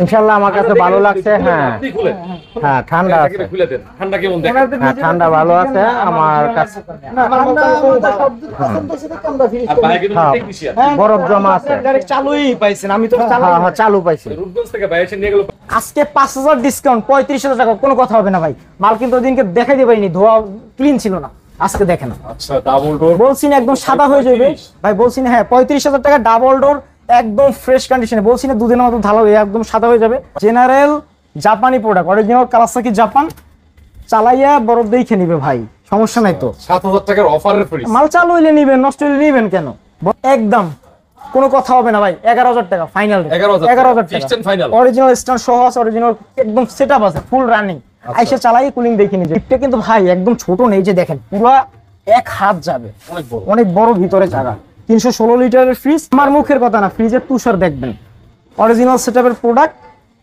ইনশাআল্লাহ আমার কাছে ভালো লাগছে। হ্যাঁ হ্যাঁ, ঠান্ডা আছে, ঠান্ডা কেমন দেখেন? হ্যাঁ ঠান্ডা ভালো আছে আমার কাছে। আর ভাই কিন্তু টেকনিশিয়ান, বরফ জমা আছে, ডাইরেক্ট চালুই পাইছেন, আমি তো হ্যাঁ হ্যাঁ চালু পাইছি। রূপগঞ্জ থেকে ভাই এসে নিয়ে গেল। আজকে 5000 ডিসকাউন্ট, 35,000 টাকা, কোনো কথা হবে না ভাই। মাল কিন্তু ওদিনকে দেখাই দিয়ে পাইনি, ধোয়া ক্লিন ছিল না, আজকে দেখেন। আচ্ছা ডাবল ডোর বলছি না একদম সাদা হয়ে যাবে ভাই, বলছি না। হ্যাঁ 35,000 টাকা ডাবল ডোর, একদম ফ্রেশ কন্ডিশনে, বলছি না দুদিনের মতো ঢালা হয়ে একদম সাদা হয়ে যাবে। জেনারেল জাপানি প্রোডাক্ট, অরিজিনাল কাওয়াসাকি জাপান, চালাইয়া বরফ দেখে নিবে ভাই, সমস্যা নাই তো। 7000 টাকার অফারের ফ্রিজ। মাল চালু হইলে নিবেন, নষ্ট হইলে নিবেন কেন? একদম কোনো কথা হবে না ভাই। 11,000 টাকা ফাইনাল, 11,000 টাকা অরিজিনাল স্ট্যান্ড সহ আছে, অরিজিনাল একদম সেটআপ আছে, ফুল রানিং। আইসা চালাই কুলিং দেখে নিবে। এটা কিন্তু ভাই একদম ছোট নেই, যে দেখেন পুরো এক হাত যাবে, অনেক বড় ভিতরে জায়গা। 316 লিটারের ফ্রিজ। আমার মুখের কথা না, ফ্রিজের তুষার দেখবেন, অরিজিনাল সেটআপের প্রোডাক্ট,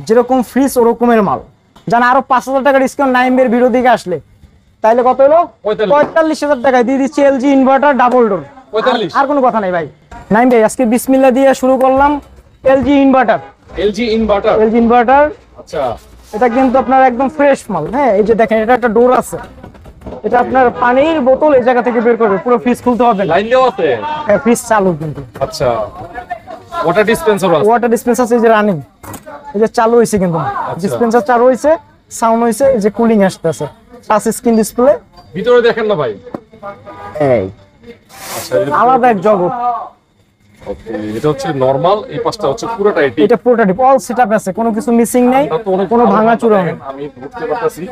যেরকম ফ্রিজ ওরকমের মাল। জানা আরো 5,000 টাকা ডিসকাউন্ট নাইমের ভিডিও দিকে আসলে, তাইলে কত হলো? 45,000 টাকায় দিয়ে দিচ্ছি এলজি ইনভার্টার ডাবল ডোর। 45, আর কোনো কথা নাই ভাই। নাইম ভাই আজকে বিসমিল্লাহ দিয়ে শুরু করলাম। LG inverter, LG inverter. LG inverter, আচ্ছা এটা কিন্তু আপনার একদম ফ্রেশ মাল। হ্যাঁ এই যে দেখেন, এটা একটা ডোর আছে, এটা আপনার পানির বোতল এই জায়গা থেকে বের করবে, পুরো ফ্রিজ খুলতে হবে না। লাইন দেওয়া আছে। হ্যাঁ ফ্রিজ চালু কিন্তু। আচ্ছা ওয়াটার ডিসপেন্সার আছে। ওয়াটার ডিসপেন্সার আছে, এই যে রানিং, এই যে চালু হইছে কিন্তু, ডিসপেন্সার চালু হইছে, সাউন্ড হইছে, এই যে কুলিং আসতেছে, টাচ স্ক্রিন ডিসপ্লে। ভিতরে দেখেন না ভাই। এই আচ্ছা আলাদা এক জগৎ। ওকে, এটা হচ্ছে নরমাল, এই পাশটা হচ্ছে পুরোটা এটি। এটা পুরোটা ডিপ, অল সেটআপ আছে, কোনো কিছু মিসিং নাই, কোনো ভাঙাচুরা নেই। আমি বুঝতে পারতেছি,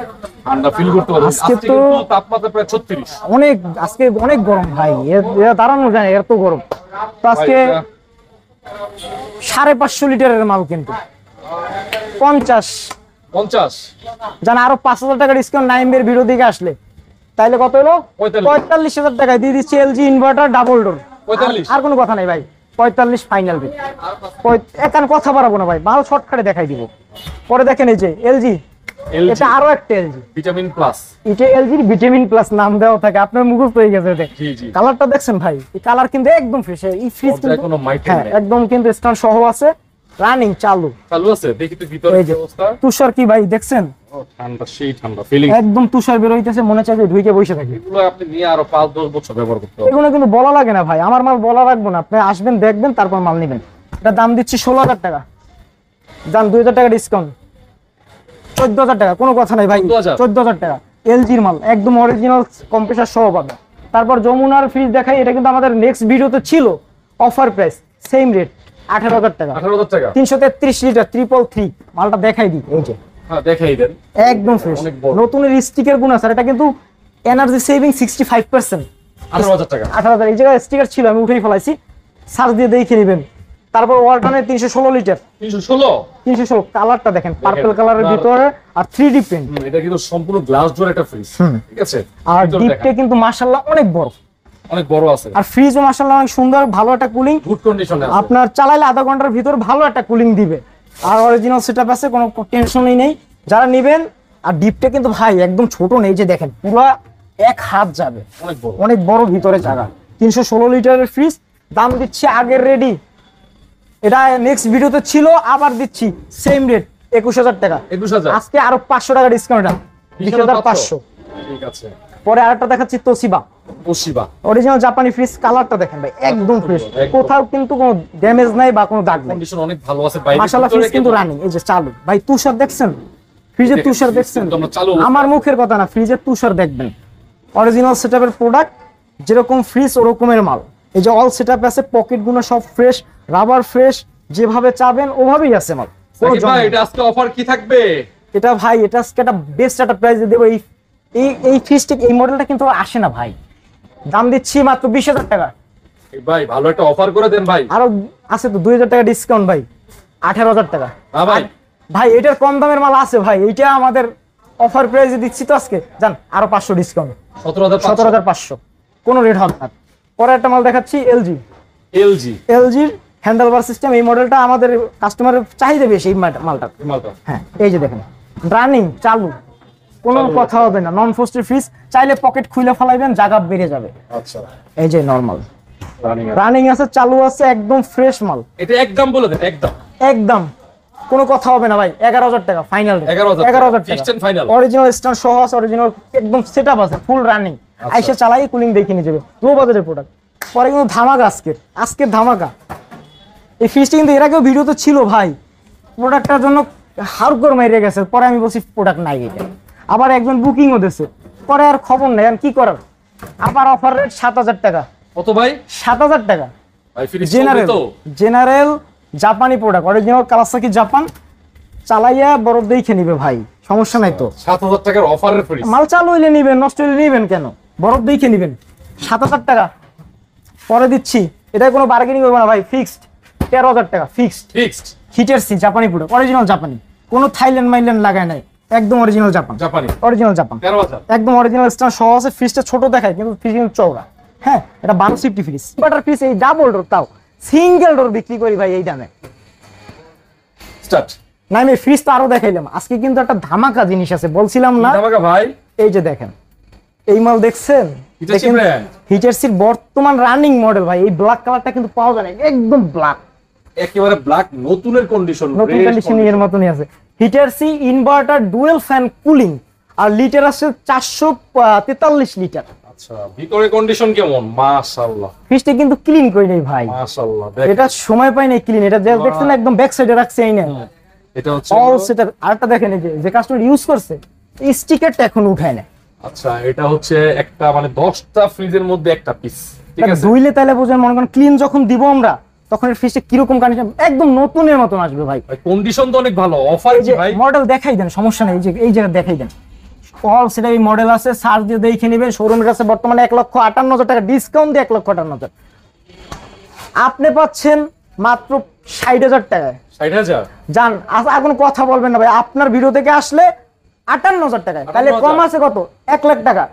ঠান্ডা ফিল করতে পারছি। আজকে আজকে তো কিন্তু তাপমাত্রা প্রায় 36। অনেক, আজকে অনেক গরম ভাই, এরা দাঁড়ানো যায় না, এত গরম। তো আজকে 550 লিটারের মাল কিন্তু 50 জানা আরো 5,000 টাকা ডিসকাউন্ট নাইমের ভিডিও দিকে আসলে, তাইলে কত হলো? 45,000 টাকায় দিয়ে দিচ্ছি এলজি ইনভার্টার ডাবল ডোর। 45, আর কোনো কথা নাই ভাই, 45 ফাইনাল বিল। এখানে কথা বাড়াবো না ভাই, মাল শর্টকাটে দেখাই দিব। পরে দেখেন এই যে এলজি, এটা আরো একটা এলজি ভিটামিন প্লাস। এটা এলজির ভিটামিন প্লাস নাম দেওয়া থাকে, আপনার মুখস্থ হয়ে গেছে। জি জি, কালারটা দেখছেন ভাই, এই কালার কিন্তু একদম ফ্রেশ। এই ফ্রিজ কিন্তু কোনো মাইট হ্যাঁ নেই, একদম কিন্তু স্ট্যান্ড সহ আছে, রানিং চালু চালু আছে। দেখি তো ভিতরে এই যে কি অবস্থা। তুষার কি ভাই দেখছেন? ও ঠান্ডা, সেই ঠান্ডা ফিলিং। একদম তুষার বের হইতেছে, মনে চাই যে ঢুকে বসে থাকি। এগুলো আপনি নিয়ে আরো 5-10 বছর ব্যবহার করতে হবে। এগুলো কিন্তু বলা লাগে না ভাই, আমার মাল বলা রাখবো না, আপনি আসবেন দেখবেন তারপর মাল নেবেন। এটা দাম দিচ্ছি 16,000 টাকা, দাম 2,000 টাকা ডিসকাউন্ট, 14,000 টাকা, কোনো কথা নাই ভাই। 14,000 টাকা এলজির মাল, একদম অরিজিনাল কম্প্রেসার সহ পাবে। তারপর যমুনার ফ্রিজ দেখাই, এটা কিন্তু আমাদের নেক্সট ভিডিওতে ছিল, অফার প্রাইস সেম রেট 18,000 টাকা। 18,000 টাকা 333 লিটার 333 মালটা দেখাই দিই, এই যে হ্যাঁ দেখাই দেন। একদম ফ্রেশ, অনেক বড়। নতুনের স্টিকার গুণ আছে, এটা কিন্তু এনার্জি সেভিং 65%। 18,000 টাকা। 18,000, এই জায়গায় স্টিকার ছিল, আমি উঠেই ফেলাইছি, সার্চ দিয়ে দেখে নেবেন। তারপর ওয়ালটনের 316 লিটার, 316 কালারটা দেখেন, পার্পল কালারের ভিতরে আর 3D প্রিন্ট। এটা কিন্তু সম্পূর্ণ গ্লাস ডোর একটা ফ্রিজ, ঠিক আছে। আর ভিতরে ডিপটা দেখেন, কিন্তু মাশাআল্লাহ অনেক বড়, অনেক বড় আছে। আর ফ্রিজও মাশাআল্লাহ অনেক সুন্দর, ভালো একটা কুলিং, গুড কন্ডিশনে আছে। আপনার চালাইলে আধা ঘন্টার ভিতর ভালো একটা কুলিং দিবে। আর অরিজিনাল সেটআপ আছে, কোনো টেনশনই নেই যারা নেবেন। আর ডিপটা কিন্তু ভাই একদম ছোট নেই, যে দেখেন পুরো এক হাত যাবে, অনেক বড়, অনেক বড় ভিতরে জায়গা। 316 লিটারের ফ্রিজ, দাম দিচ্ছি আগের রেডি, এটা নেক্সট ভিডিওতে ছিল, আবার দিচ্ছি সেম রেট 21,000 টাকা। 21,000, আজকে আরো 500 টাকা ডিসকাউন্ট, 20,500। ঠিক আছে। পরে আরেকটা দেখাচ্ছি তোশিবা, তোশিবা অরিজিনাল জাপানি ফ্রিজ, কালারটা দেখেন ভাই একদম ফ্রেশ, একদম। কোথাও কিন্তু কোনো ড্যামেজ নাই বা কোনো দাগ নাই, কন্ডিশন অনেক ভালো আছে। বাইরে মাশাআল্লাহ ফ্রিজ কিন্তু রানিং। এই যে চালু ভাই, তুষার দেখছেন, ফ্রিজের দেখেন, তুষার ফ্রিজ দেখছেন? কিন্তু আমরা চালু অবস্থায়। আমার মুখের কথা না, ফ্রিজের তুষার দেখবেন, অরিজিনাল সেটআপের প্রোডাক্ট, যেরকম ফ্রিজ ওরকমের মাল। এই যে অল সেটআপ আছে, পকেট গুলো সব ফ্রেশ, রাবার ফ্রেশ, যেভাবে চাবেন ওভাবেই আছে মাল। কোনো সাকিব ভাই, এটা আজকে অফার কি থাকবে? এটা ভাই, এটা আজকে একটা বেস্ট একটা প্রাইস দেবো। এই ফ্রিজটা, এই মডেলটা কিন্তু আসে না ভাই, দাম দিচ্ছি মাত্র 20,000 টাকা। ভাই ভালো একটা অফার করে দেন ভাই। আরো আছে তো 2,000 টাকা ডিসকাউন্ট ভাই, 18,000 টাকা। হ্যাঁ ভাই, ভাই এটার কম দামের মাল আছে ভাই, এইটা আমাদের অফার প্রাইসে দিচ্ছি তো আজকে, জান আরো 500 ডিসকাউন্ট, 17,500, কোনো রেট হবে না। পরে একটা মাল দেখাচ্ছি এলজি, এলজির হ্যান্ডেলবার সিস্টেম। এই মডেলটা আমাদের কাস্টমারের চাহিদা বেশি, এই মালটা। হ্যাঁ এই যে দেখেন, রানিং চালু, কোনো কথা হবে না, নন ফ্রস্টেড ফ্রিজ, চাইলে পকেট খুলে ফেলাইবেন, জায়গা বেড়ে যাবে। আচ্ছা, এই যে নরমাল রানিং আছে, চালু আছে, একদম ফ্রেশ মাল। এটা একদম বলে দেন, একদম একদম কোনো কথা হবে না ভাই, 11,000 টাকা final. 11,000 fixed and final. Original stand সহ আছে, অরিজিনাল একদম সেটআপ আছে, ফুল রানিং। আইসা চালাই কুলিং দেখে নিয়ে যাবে, লো বাজেটের প্রোডাক্ট। পরে কিন্তু ধামাকা, আজকের ধামাকা। এই ফ্রিজটা কিন্তু এর আগেও ভিডিও তো ছিল ভাই, প্রোডাক্টটার জন্য হাড়গোড় মেরে গেছে। পরে আমি বলছি প্রোডাক্ট নাই এটা, আবার একজন বুকিংও দিয়েছে, পরে আর খবর নেই, আর কি করার। আবার অফার রেট 7,000 টাকা। কত ভাই? 7,000 টাকা। ভাই ফ্রিজ জেনারেল জাপানি প্রোডাক্ট, অরিজিনাল কাওয়াসাকি জাপান। চালাইয়া বরফ দেখে নিবে ভাই, সমস্যা নাই তো। 7,000 টাকার অফারের ফ্রিজ। মাল চালু হইলে নিবেন, নষ্ট হইলে নিবেন কেন? বরফ দেখে নিবেন। 7,000 টাকা পরে দিচ্ছি, এটা কোনো বার্গেনিং হবে না ভাই, ফিক্সড 13,000 টাকা ফিক্সড। হিটার সি জাপানি প্রোডাক্ট, অরিজিনাল জাপানি, কোনো থাইল্যান্ড মাইল্যান্ড লাগায় নাই, একদম অরিজিনাল জাপান। অরিজিনাল জাপান 13,000 একদম অরিজিনাল স্ট্যান্ড সহ আছে। ফ্রিজটা ছোট দেখায় কিন্তু ফ্রিজ কিন্তু চওড়া। হ্যাঁ, এটা 1250 ফ্রিজ, বাটার ফ্রিজ, এই ডাবল ডোর, তাও সিঙ্গেল ডোর বিক্রি করি ভাই এই দামে। স্টার্ট না, আমি ফ্রিজ তো আরো দেখাইলাম, আজকে কিন্তু একটা ধামাকা জিনিস আছে, বলছিলাম না ধামাকা ভাই। এই যে দেখেন, এই মাল দেখছেন, হিটার সিট বর্তমান রানিং মডেল ভাই। এই ব্ল্যাক কালারটা কিন্তু পাওয়া যায় না, একদম ব্ল্যাক, একেবারে ব্ল্যাক, নতুনের কন্ডিশন, নতুন কন্ডিশনিং এর মতনই আছে। Heater C inverter dual fan cooling, আর লিটার আছে 443 লিটার। আচ্ছা, ভিতরে কন্ডিশন কেমন? মাশাআল্লাহ, ফ্রিজটা কিন্তু ক্লিন করে নেই ভাই, মাশাআল্লাহ। এটা সময় পাই নাই ক্লিন, এটা দেখছেন একদম ব্যাক সাইডে রাখছে এই না, এটা হচ্ছে অল সেটআপ। আরটা দেখেন, এই যে কাস্টমার ইউজ করছে, এই স্টিকারটা এখন উঠায় না। আচ্ছা, এটা হচ্ছে একটা মানে 10টা ফ্রিজের মধ্যে একটা পিস, ঠিক আছে? দুইলে তাহলে বুঝেন, মনে করেন ক্লিন যখন দিব আমরা, তখন এর ফ্রিজটা কিরকম কন্ডিশন, একদম নতুনের মতন আসবে ভাই। কন্ডিশন তো অনেক ভালো। অফার কি ভাই? মডেল দেখাই দেন, সমস্যা নেই, এই জায়গা দেখাই দেন। অল সেটা এই মডেল আছে, সার্চ দিয়ে দেখে নেবেন। শোরুমের কাছে বর্তমানে 1,58,000 টাকা ডিসকাউন্ট দিয়ে 1,58,000 আপনি পাচ্ছেন মাত্র 60,000 টাকায়। 60,000 জান, আর কোনো কথা বলবেন না ভাই, আপনার ভিডিও থেকে আসলে 58,000 টাকায়, তাহলে কম আছে কত? 1 লাখ টাকা।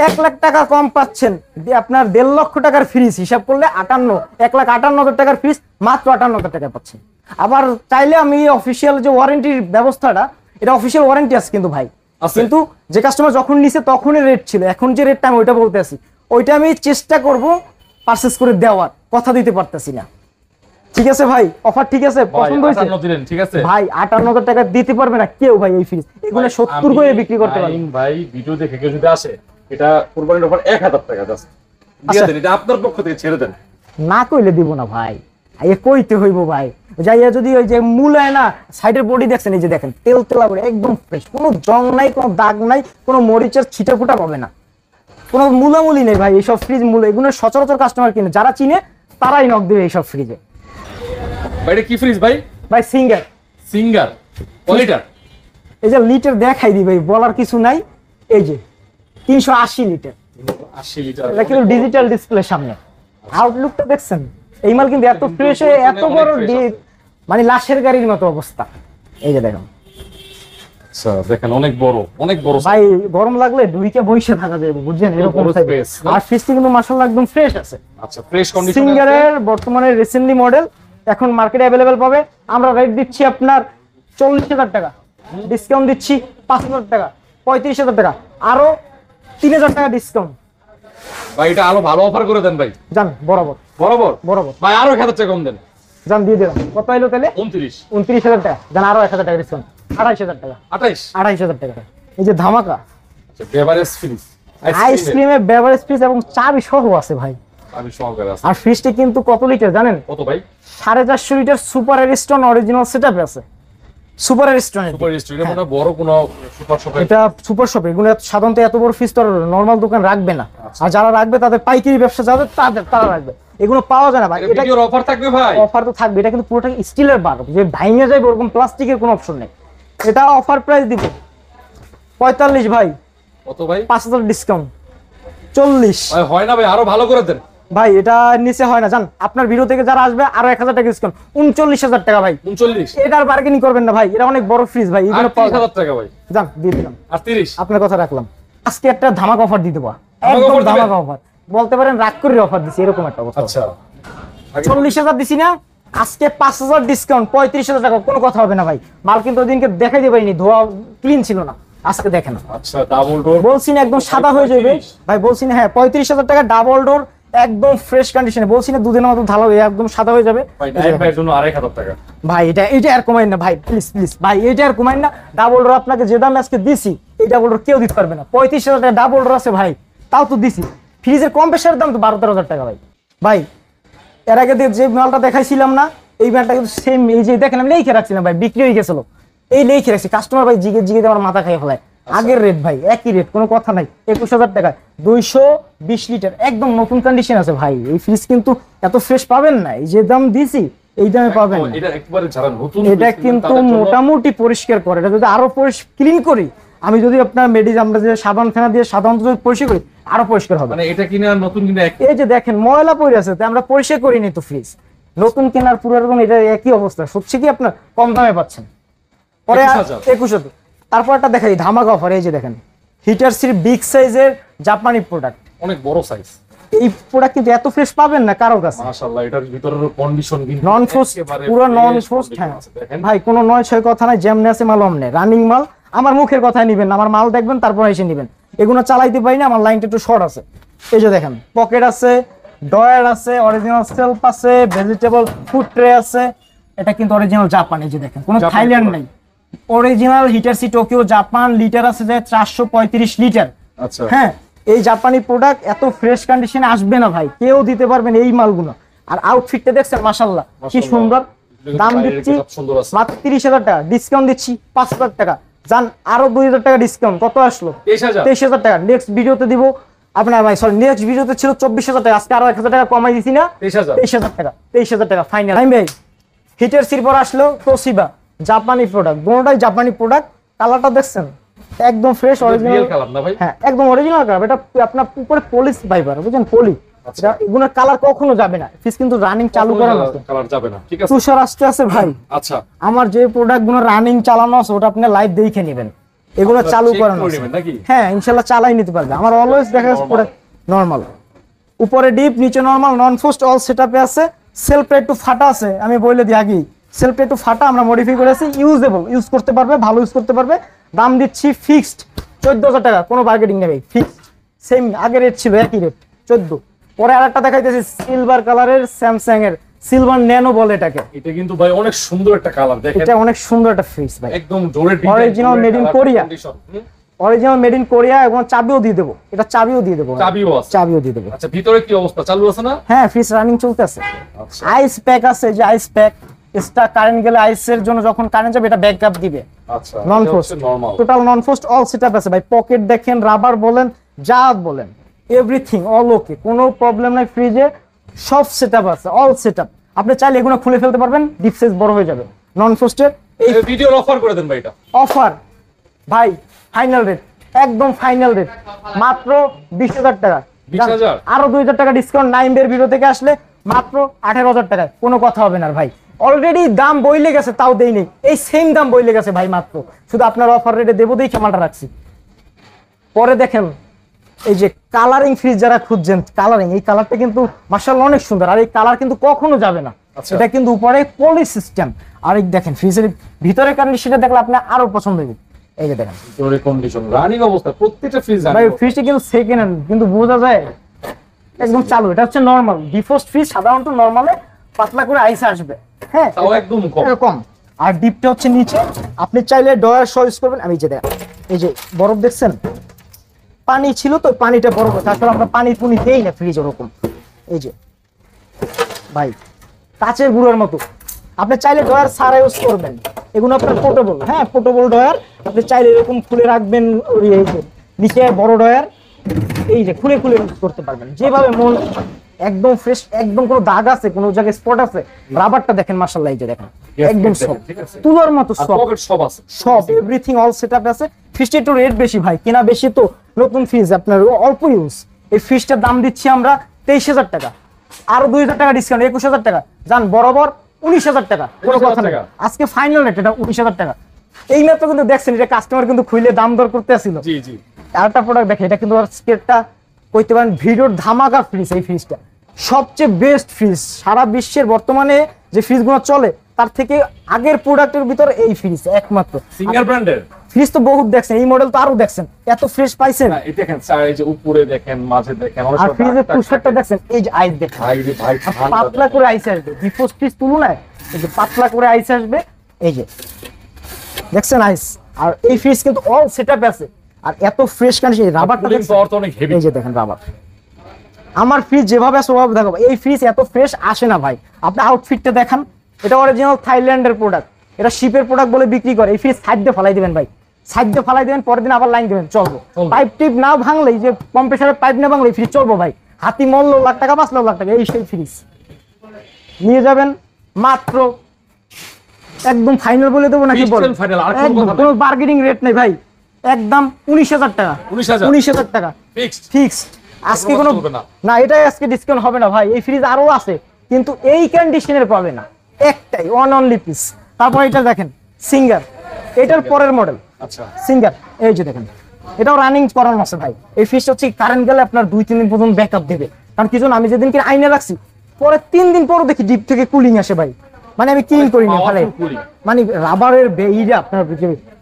1 লাখ টাকা কম পাচ্ছেন, আপনার 1.5 লক্ষ টাকার ফ্রিজ হিসাব করলে 1,58,000 টাকার ফ্রিজ মাত্র 58,000 টাকায় পাচ্ছেন। আবার চাইলে আমি অফিসিয়াল যে ওয়ারেন্টির ব্যবস্থাটা, এটা অফিসিয়াল ওয়ারেন্টি আছে কিন্তু ভাই, কিন্তু যে কাস্টমার যখন নিছে তখনই রেট ছিল, এখন যে রেটটা আমি ওইটা বলতে আছি, ওইটা আমি চেষ্টা করব পারচেজ করে দেওয়ার, কথা দিতে পারতেছি না। ঠিক আছে ভাই, অফার ঠিক আছে, পছন্দ হয়েছে? 58 দিলেন, ঠিক আছে ভাই। 58,000 টাকা দিতে পারবে না কেউ ভাই এই ফ্রিজ, এগুলো 70 করে বিক্রি করতে পারবে ভাই। ভিডিও দেখে কেউ যদি আসে, এটা কুরবানির অফার 1,000 টাকা জাস্ট দিয়ে দেন, এটা আপনার পক্ষ থেকে ছেড়ে দেন। না কইলে দিব না ভাই, এ কইতে হইব ভাই। যাইয়া যদি ওই যে মূলায় না, সাইডের বডি দেখছেন, এই যে দেখেন তেল তেলা করে একদম ফ্রেশ, কোনো জং নাই, কোনো দাগ নাই, কোনো মরিচের ছিটা ফুটা পাবে না, কোনো মূলামূলি নেই ভাই। এইসব ফ্রিজ মূল, এগুলো সচরাচর কাস্টমার কিনে, যারা চিনে তারাই নক দেবে এইসব ফ্রিজে। ভাই এটা কি ফ্রিজ ভাই? ভাই সিঙ্গার লিটার। এই যে লিটার দেখাই দি ভাই, বলার কিছু নাই। এই যে 380 লিটার, 80 লিটার, এটা কিন্তু ডিজিটাল ডিসপ্লে সামনে। আউটলুকটা দেখছেন, এই মাল কিন্তু এত ফ্রেশ, এত বড় মানে লাশের গাড়ির মতো অবস্থা। এই যে দেখুন, আচ্ছা দেখেন, অনেক বড় ভাই। গরম লাগলে দুইকে বইসে থাকা যাবে, বুঝছেন, এরকম সাইজ। আর ফ্রিজটি কিন্তু মাশাআল্লাহ একদম ফ্রেশ আছে। আচ্ছা, ফ্রেশ কন্ডিশনে সিঙ্গারের বর্তমানে রিসেন্টলি মডেল, এখন মার্কেটে अवेलेबल পাবে। আমরা রেট দিচ্ছি আপনার 40,000 টাকা, ডিসকাউন্ট দিচ্ছি 5,000 টাকা, 35,000 টাকা, আরো 3,000 টাকা ডিসকাউন্ট। ভাই এটা আরো ভালো অফার করে দেন ভাই, জান বরাবর ভাই, আরো 1,000 টাকা কম দেন। জান দিয়ে দিলাম, কত হইলো তাহলে? 29,000 টাকা। জান আরো 1,000 টাকা ডিসকাউন্ট, 28,000 টাকা। 28,000 টাকা। এই যে ধামাকা বেভারেজ ফ্রিজ, আইসক্রিমের বেভারেজ ফ্রিজ এবং চাবি সহ আছে ভাই। আমি সহকারে আছে। আর ফ্রিজটি কিন্তু কত লিটার জানেন? কত ভাই? 450 litre super Ariston original setup আছে। সুপার এরিস্টন, এটা মানে বড় কোন সুপার শপে, এটা সুপার শপে। এগুলো সাধারণত এত বড় ফ্রিজ তো নরমাল দোকান রাখবে না, আর যারা রাখবে তাদের পাইকারি ব্যবসা যাদের তারা রাখবে। এগুলো পাওয়া যায় না ভাই। এটা কি অফার থাকবে ভাই? অফার তো থাকবে, এটা কিন্তু পুরোটা স্টিলের বার, যে ভাঙে যায় ওরকম প্লাস্টিকের কোনো অপশন নেই। এটা অফার প্রাইস দিব 45 ভাই। কত ভাই? 5,000 ডিসকাউন্ট 40 ভাই। হয় না ভাই, আরো ভালো করে দেন ভাই। এটা নিচে হয় না জান, আপনার ভিডিও থেকে যারা আসবে আরো 1,000 টাকা ডিসকাউন্ট, 39,000 টাকা ভাই। 39? এটার বার্গেনিং করবেন না ভাই, এটা অনেক বড় ফ্রিজ ভাই। এগুলো 30,000 টাকা ভাই। জান দিয়ে দিলাম। আর 30? আপনার কথা রাখলাম। আজকে একটা ধামাকা অফার দিয়ে দেবো, একদম ধামাকা অফার, বলতে পারেন রাগ করে অফার দিছি, এরকম একটা অবস্থা। আচ্ছা, 40,000 দিছি না, আজকে 5,000 ডিসকাউন্ট 35,000 টাকা, কোনো কথা হবে না ভাই। মাল কিন্তু ওইদিনকে দেখাই দিয়ে পারিনি, ধোয়া ক্লিন ছিল না, আজকে দেখেন। আচ্ছা, ডাবল ডোর বলছি না একদম সাদা হয়ে যাবে ভাই, বলছি না। হ্যাঁ, 35,000 টাকা ডাবল ডোর একদম ফ্রেশ কন্ডিশনে, বলছি না দুদিনের মতো ঢালা হয়ে একদম সাদা হয়ে যাবে। ভাই নাইম ভাইয়ের জন্য 2500 টাকা ভাই এটা আর কমাইন না ভাই, প্লিজ প্লিজ ভাই, এটা আর কমাইন না। ডাবল ডোর আপনাকে যে দামে আজকে দিছি, এই ডাবল ডোর কেউ দিতে পারবে না। 35,000 টাকা ডাবল ডোর আছে ভাই, তাও তো দিছি। ফ্রিজের কম্প্রেসারের দাম তো 12-13,000 টাকা ভাই। ভাই এর আগে যে মালটা দেখাইছিলাম না, এই মালটা কিন্তু সেম, এই যে দেখেন আমি লিখে রাখছিলাম ভাই, বিক্রি হয়ে গেছিল, এই লিখে রাখছি। কাস্টমার ভাই জিগে জিগে আমার মাথা খাইয়ে ফেলায়। আগের রেট ভাই, একই রেট, কোনো কথা নাই। 21,000 টাকা 220 লিটার, একদম নতুন কন্ডিশন আছে ভাই। এই ফ্রিজ কিন্তু এত ফ্রেশ পাবেন না, এই যে দাম দিছি এই দামে পাবেন না। এটা একবারে যারা নতুন, এটা কিন্তু মোটামুটি পরিষ্কার করে। এটা যদি আরো ক্লিন করি, আমি যদি আপনার আমরা যে সাবান ফেনা দিয়ে সাধারণত যদি পরিষ্কার করি, আরো পরিষ্কার হবে। মানে এটা কিনে আর নতুন কিনে এই যে দেখেন ময়লা পড়ে আছে, তাই আমরা পরিষ্কার করিনি তো ফ্রিজ। নতুন কেনার পুরো এটা একই অবস্থা। সত্যি কি আপনার কম দামে পাচ্ছেন। পরে 21,000। তারপর একটা দেখাই ধামাকা অফার, এই যে দেখেন হিটার সির বিগ সাইজের জাপানি প্রোডাক্ট, অনেক বড় সাইজ। এই প্রোডাক্ট কিন্তু এত ফ্রেশ পাবেন না কারো কাছে। মাশাআল্লাহ, এটার ভিতরের কন্ডিশন কিন্তু নন ফ্রস্ট, পুরো নন ফ্রস্ট। হ্যাঁ ভাই, কোনো নয় ছয় কথা নাই, যেমনে আছে মাল অমনে, রানিং মাল। আমার মুখের কথাই নিবেন না, আমার মাল দেখবেন তারপর এসে নিবেন। এগুলো চালাইতে পারি না, আমার লাইনটা একটু শর্ট আছে। এই যে দেখেন পকেট আছে, ডয়ার আছে, অরিজিনাল সেলফ আছে, ভেজিটেবল ফুড ট্রে আছে। এটা কিন্তু অরিজিনাল জাপান, এই যে দেখেন কোনো থাইল্যান্ড নাই, অরিজিনাল হিটার সি টোকিও জাপান। লিটার আছে যে 435 লিটার। আচ্ছা হ্যাঁ, এই জাপানি প্রোডাক্ট এত ফ্রেশ কন্ডিশনে আসবে না ভাই, কেউ দিতে পারবেন এই মালগুলো। আর আউটফিটটা দেখছেন মাশাআল্লাহ কি সুন্দর। দাম দিচ্ছি মাত্র 30,000 টাকা, ডিসকাউন্ট দিচ্ছি 5,000 টাকা। জান আরো 2,000 টাকা ডিসকাউন্ট, কত আসলো? 23,000 টাকা। নেক্সট ভিডিওতে দিব আপনার ভাই, সরি নেক্সট ভিডিওতে ছিল 24,000 টাকা, আজকে আরো 1,000 টাকা কমাই দিছি না, 23,000 টাকা। 23,000 টাকা ফাইনাল। ভাই হিটার সির পর আসলো তোশিবা, জাপানি প্রোডাক্ট, দুটোটাই জাপানি প্রোডাক্ট। কালারটা দেখছেন একদম ফ্রেশ অরিজিনাল কালার না ভাই? হ্যাঁ একদম অরিজিনাল কালার। এটা আপনার উপরে পলিশ ফাইবার, বুঝছেন, পলি। এটা এগুলোর কালার কখনো যাবে না। ফ্রিজ কিন্তু রানিং চালু করা আছে, কালার যাবে না, ঠিক আছে। তুষার আসতে আছে ভাই। আচ্ছা, আমার যে প্রোডাক্টগুলো রানিং চালানো আছে ওটা আপনি লাইভ দেখে নেবেন, এগুলো চালু করানো আছে। হ্যাঁ ইনশাআল্লাহ চালাই নিতে পারবে। আমার অলওয়েজ দেখা যাচ্ছে প্রোডাক্ট নরমাল, উপরে ডিপ নিচে নরমাল, নন ফ্রস্ট অল সেটআপে আছে। সেলফটা একটু ফাটা আছে, আমি বলে দিই আগেই, সেলফটা একটু ফাটা, আমরা মডিফাই করেছি। ইউজেবল, ইউজ করতে পারবে, ভালো ইউজ করতে পারবে। দাম দিচ্ছি ফিক্সড 14,000 টাকা, কোনো বার্গেটিং নেই, ফিক্সড সেম আগের রেট ছিল, একই রেট 14। পরে আরেকটা দেখাইতেছি সিলভার কালারের স্যামসাং এর সিলভার ন্যানো বলে এটাকে। এটা কিন্তু ভাই অনেক সুন্দর একটা কালার, দেখেন এটা অনেক সুন্দর একটা ফ্রিজ ভাই, একদম জোরে design, original made in Korea. Original made in Korea, এবং চাবিও দিয়ে দেবো। এটা চাবিও দিয়ে দেবো, চাবিও দিয়ে দেবো। আচ্ছা ভিতরে কি অবস্থা, চালু আছে না? হ্যাঁ ফ্রিজ রানিং চলতেছে। আইস প্যাক আছে, যে আইস প্যাক, এক্সট্রা কারেন্ট গেলে আইসের জন্য যখন কারেন্ট যাবে এটা ব্যাকআপ দিবে। আচ্ছা নন ফ্রস্ট, টোটাল নন ফ্রস্ট অল সেটআপ আছে ভাই। পকেট দেখেন, রাবার বলেন, যা বলেন, এভরিথিং অল ওকে, কোনো প্রবলেম নাই। ফ্রিজে সব সেটআপ আছে, অল সেটআপ। আপনি চাইলে এগুলো খুলে ফেলতে পারবেন, ডিপ সাইজ বড় হয়ে যাবে। নন ফ্রস্টের এই ভিডিওর অফার করে দেন ভাই, এটা অফার ভাই, ফাইনাল রেট, একদম ফাইনাল রেট, মাত্র 20,000 টাকা। 20,000 আরো 2,000 টাকা ডিসকাউন্ট নাইমের ভিডিও থেকে আসলে মাত্র 18,000 টাকায়, কোনো কথা হবে না ভাই। অলরেডি দাম বইলে গেছে, তাও দেই নেই, এই সেম দাম বইলে গেছে ভাই মাত্র, শুধু আপনার অফার রেটে দেবো দেখে আমারটা রাখছি। পরে দেখেন এই যে কালারিং ফ্রিজ যারা খুঁজছেন, কালারিং, এই কালারটা কিন্তু মাশাআল্লাহ অনেক সুন্দর। আর এই কালার কিন্তু কখনো যাবে না, এটা কিন্তু উপরে পলি সিস্টেম। আর এই দেখেন ফ্রিজের ভিতরে কন্ডিশনটা দেখলে আপনি আরো পছন্দ হবে। এই যে দেখেন ভিতরে কন্ডিশন, রানিং অবস্থা, প্রত্যেকটা ফ্রিজ ভাই। ফ্রিজটা কিন্তু সেকেন্ড হ্যান্ড, কিন্তু বোঝা যায় একদম চালু। এটা হচ্ছে নরমাল ডিফ্রস্ট ফ্রিজ, সাধারণত নরমালে পাতলা করে আইস আসবে, হ্যাঁ তাও একদম কম। আর ডিপটা হচ্ছে নিচে, আপনি চাইলে ডয়ার সহ ইউজ করবেন। আমি যে দেখেন এই যে বরফ দেখছেন, পানি ছিল তো পানিটা বরফ, তারপর আমরা পানি পুনি দেই না ফ্রিজ ওরকম। এই যে ভাই কাচের গুঁড়োর মতো, আপনি চাইলে ডয়ার সারা ইউজ করবেন। এগুলো আপনার পোর্টেবল, হ্যাঁ পোর্টেবল ডয়ার, আপনি চাইলে এরকম খুলে রাখবেন। এই যে নিচে বড় ডয়ার, এই যে খুলে খুলে ইউজ করতে পারবেন যেভাবে মন। একদম ফ্রেশ, একদম কোনো দাগ আছে, কোনো জায়গায় স্পট আছে। রাবারটা দেখেন মাশাআল্লাহ, এই যে দেখেন একদম সফট, তুলার মতো সফট, সব আছে, সব এভরিথিং অল সেটআপ আছে। ফ্রিজটা একটু রেট বেশি ভাই, কেনা বেশি তো, নতুন ফ্রিজ আপনার অল্প ইউজ। এই ফ্রিজটার দাম দিচ্ছি আমরা 23,000 টাকা, আরো 2,000 টাকা ডিসকাউন্ট, 21,000 টাকা। জান বরাবর 19,000 টাকা, কোনো কথা নেই। আজকে ফাইনাল রেট এটা 19,000 টাকা। এই মাত্র কিন্তু দেখছেন, এটা কাস্টমার কিন্তু খুলে দাম দর করতে আসছিল। জি জি, আরেকটা প্রোডাক্ট দেখে, এটা কিন্তু স্কেটটা কইতে পারেন ভিডিওর ধামাকা ফ্রিজ। এই ফ্রিজটা সবচেয়ে বেস্ট ফ্রিজ, সারা বিশ্বের বর্তমানে যে ফ্রিজগুলো চলে তার থেকে আগের প্রোডাক্টের ভিতর এই ফ্রিজ একমাত্র। সিঙ্গেল ব্র্যান্ডের ফ্রিজ তো বহুত দেখছেন, এই মডেল তো আরো দেখছেন, এত ফ্রেশ পাইছেন। এই দেখেন এই যে উপরে দেখেন, মাঝে দেখেন, আর ফ্রিজের পুশারটা দেখছেন, এই যে আইস দেখেন ভাই রে ভাই, পাতলা করে আইস আসবে, ডিফোস ফ্রিজ তুলনায় এই যে পাতলা করে আইস আসবে, এই যে দেখছেন আইস। আর এই ফ্রিজ কিন্তু অল সেটআপ আছে, আর এত ফ্রেশ কন্ডিশন, রাবারটা পাওয়ার তো অনেক হেভি। এই যে দেখেন রাবার, আমার ফ্রিজ যেভাবে আছে ওভাবে দেখাবো, এই ফ্রিজ এত ফ্রেশ আসে না ভাই। আপনি আউটফিটটা দেখান, এটা অরিজিনাল থাইল্যান্ডের প্রোডাক্ট, এটা শিপের প্রোডাক্ট বলে বিক্রি করে। এই ফ্রিজ সাইড দিয়ে ফেলাই দিবেন ভাই, সাইড দিয়ে ফেলাই দিবেন, পরের দিন আবার লাইন দিবেন, চলবো। পাইপ টিপ না ভাঙলে, যে কম্প্রেসারের পাইপ না ভাঙলে ফ্রিজ চলবো ভাই। হাতি মূল্য লাখ টাকা, 5 লাখ টাকা, এই সেই ফ্রিজ নিয়ে যাবেন মাত্র একদম ফাইনাল বলে দেবো নাকি বলেন, কোনো বার্গেনিং রেট নেই ভাই, একদম 19,000 টাকা, 19,000 টাকা ফিক্সড। আজকে কোনো না, এটাই আজকে ডিসকাউন্ট হবে না ভাই। এই ফ্রিজ আরো আছে, কিন্তু এই কন্ডিশনের পাবে না, একটাই ওয়ান অনলি পিস। তারপর এটা দেখেন সিঙ্গার, এটার পরের মডেল আচ্ছা সিঙ্গার, এই যে দেখেন এটাও রানিং করানো আছে ভাই। এই ফ্রিজটা হচ্ছে কারেন্ট গেলে আপনার 2-3 দিন পর্যন্ত ব্যাকআপ দেবে। কারণ কি জানো, আমি যেদিনকে আইনে রাখছি, পরে 3 দিন পরও দেখি ডিপ থেকে কুলিং আসে ভাই, মানে আমি ক্লিন করি না ভালো, মানে রাবারের বেইরে আপনার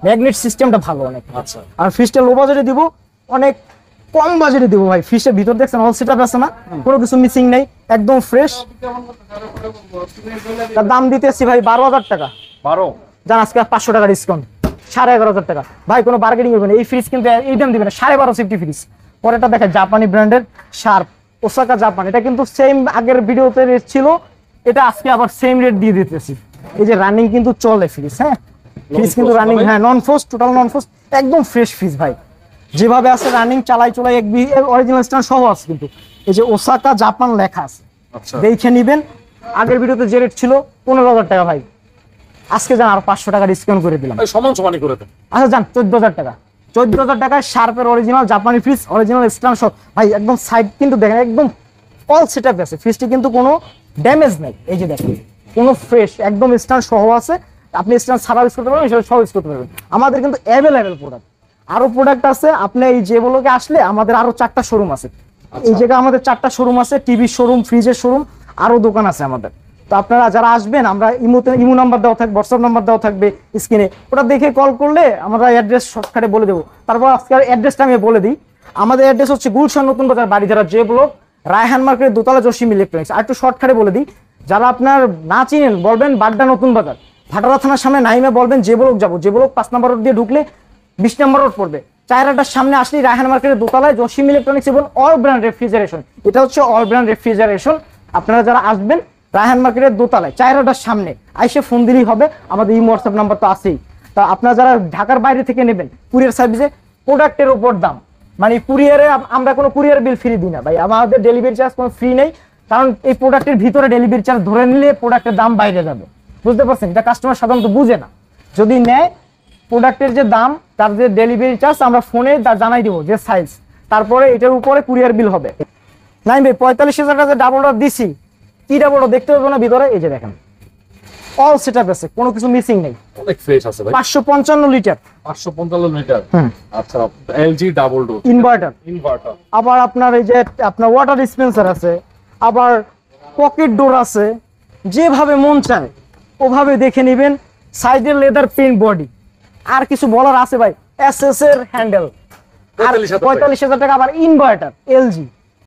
ম্যাগনেট সিস্টেমটা ভালো অনেক। আচ্ছা, আর ফ্রিজটা লো বাজেটে দিব, অনেক কম বাজেটে দিব ভাই। ফ্রিজের ভিতর দেখছেন অল সেটআপ আছে না, কোনো কিছু মিসিং নেই, একদম ফ্রেশ। তার দাম দিতেছি ভাই 12,000 টাকা। 12 জান, আজকে 500 টাকা ডিসকাউন্ট, 11,500 টাকা ভাই। কোনো বার্গেনিং করবেন, এই ফ্রিজ কিন্তু এই দাম দিবেন না, 12,500 সেফটি ফ্রিজ। পরেরটা দেখেন জাপানি ব্র্যান্ডের শার্প, ওসাকা জাপান, এটা কিন্তু সেম আগের ভিডিওতে রেট ছিল, এটা আজকে আবার সেম রেট দিয়ে দিতেছি। এই যে রানিং কিন্তু চলে ফ্রিজ, হ্যাঁ ফ্রিজ কিন্তু রানিং, হ্যাঁ নন ফ্রস্ট, টোটাল নন ফ্রস্ট, একদম ফ্রেশ ফ্রিজ ভাই। যেভাবে আছে রানিং, চালাই অরিজিনাল স্ট্যান্ড সহ আছে, কিন্তু এই যে ওসাকা জাপান লেখা আছে, দেখে নিবেন। আগের ভিডিওতে যে রেট ছিল 15,000 টাকা ভাই, আজকে যান আর 500 টাকা ডিসকাউন্ট করে দিলাম, সমান সমানই করে দেন। আচ্ছা যান 14,000 টাকা, 14,000 টাকায় শার্পের অরিজিনাল জাপানি ফ্রিজ, অরিজিনাল স্ট্যান্ড সহ ভাই। একদম সাইড কিন্তু দেখেন, একদম অল সেটআপ আছে, ফ্রিজটি কিন্তু কোনো ড্যামেজ নাই। এই যে দেখেন কোনো ফ্রেশ, একদম স্ট্যান্ড সহ আছে, আপনি স্ট্যান্ড ছাড়া ইউজ করতে পারবেন, সহ ইউজ করতে পারবেন। আমাদের কিন্তু অ্যাভেলেবেল প্রোডাক্ট, আরো প্রোডাক্ট আছে। আপনি এই যে ব্লকে আসলে আমাদের আরো 4টা শোরুম আছে, এই জায়গায় আমাদের 4টা শোরুম আছে, টিভি শোরুম, ফ্রিজের শোরুম, আরো দোকান আছে আমাদের। তো আপনারা যারা আসবেন, আমরা ইমো নাম্বার দেওয়া থাকবে, হোয়াটসঅ্যাপ নাম্বার দেওয়া থাকবে স্ক্রিনে, ওটা দেখে কল করলে আমরা অ্যাড্রেস শর্টকাটে বলে দেবো। তারপর আজকের অ্যাড্রেসটা আমি বলে দিই, আমাদের অ্যাড্রেস হচ্ছে গুলশান নতুন বাজার, বাড়িধারা যে ব্লক, রায়হান মার্কেটের দোতলা, জসিম ইলেকট্রনিক্স। আর একটু শর্টকাটে বলে দিই, যারা আপনার না চিনেন বলবেন বাড্ডা নতুন বাজার, ভাটারা থানার সামনে নাইমে বলবেন যে ব্লক যাবো, যে ব্লক 5 নম্বর রোড দিয়ে ঢুকলে 20 নম্বর রোড পড়বে, 4টার সামনে আসলেই রায়হান মার্কেটের দোতলায় জসিম ইলেকট্রনিক্স এবং অল ব্র্যান্ড রেফ্রিজারেশন। এটা হচ্ছে অল ব্র্যান্ড রেফ্রিজারেশন। আপনারা যারা আসবেন রায়হান মার্কেটের দোতলায় 4টার সামনে আইসে ফোন দিলেই হবে, আমাদের এই হোয়াটসঅ্যাপ নাম্বার তো আছেই। তা আপনারা যারা ঢাকার বাইরে থেকে নেবেন, কুরিয়ার সার্ভিসে প্রোডাক্টের উপর দাম, মানে কুরিয়ারে আমরা কোনো কুরিয়ার বিল ফ্রি দিই না ভাই, আমাদের ডেলিভারি চার্জ কোনো ফ্রি নেই। কারণ এই প্রোডাক্টের ভিতরে ডেলিভারি চার্জ ধরে নিলে প্রোডাক্টের দাম বাইরে যাবে, বুঝতে পারছেন? এটা কাস্টমার সাধারণত বুঝে না। যদি নেয় প্রোডাক্টের যে দাম, তার যে ডেলিভারি চার্জ আমরা ফোনে জানাই দিব, যে সাইজ, তারপরে এটার উপরে কুরিয়ার বিল হবে। নাই ভাই 45,000 টাকা ডাবল ডোর দিছি, কি ডাবল ডোর দেখতে পাবো না ভিতরে, এই যে দেখেন অল সেটআপ আছে, কোনো কিছু মিসিং নেই, অনেক ফ্রেশ আছে ভাই। 555 লিটার, 555 লিটার। আচ্ছা, এলজি ডাবল ডোর ইনভার্টার। আবার আপনার এই যে আপনার ওয়াটার ডিসপেন্সার আছে, আবার পকেট ডোর আছে, যেভাবে মন চায় ওভাবে দেখে নেবেন। সাইডের লেদার প্রিন্ট বডি, আর কিছু বলার আছে ভাই? এসএস এর হ্যান্ডেল, আর 45,000 টাকা। আবার ইনভার্টার এলজি,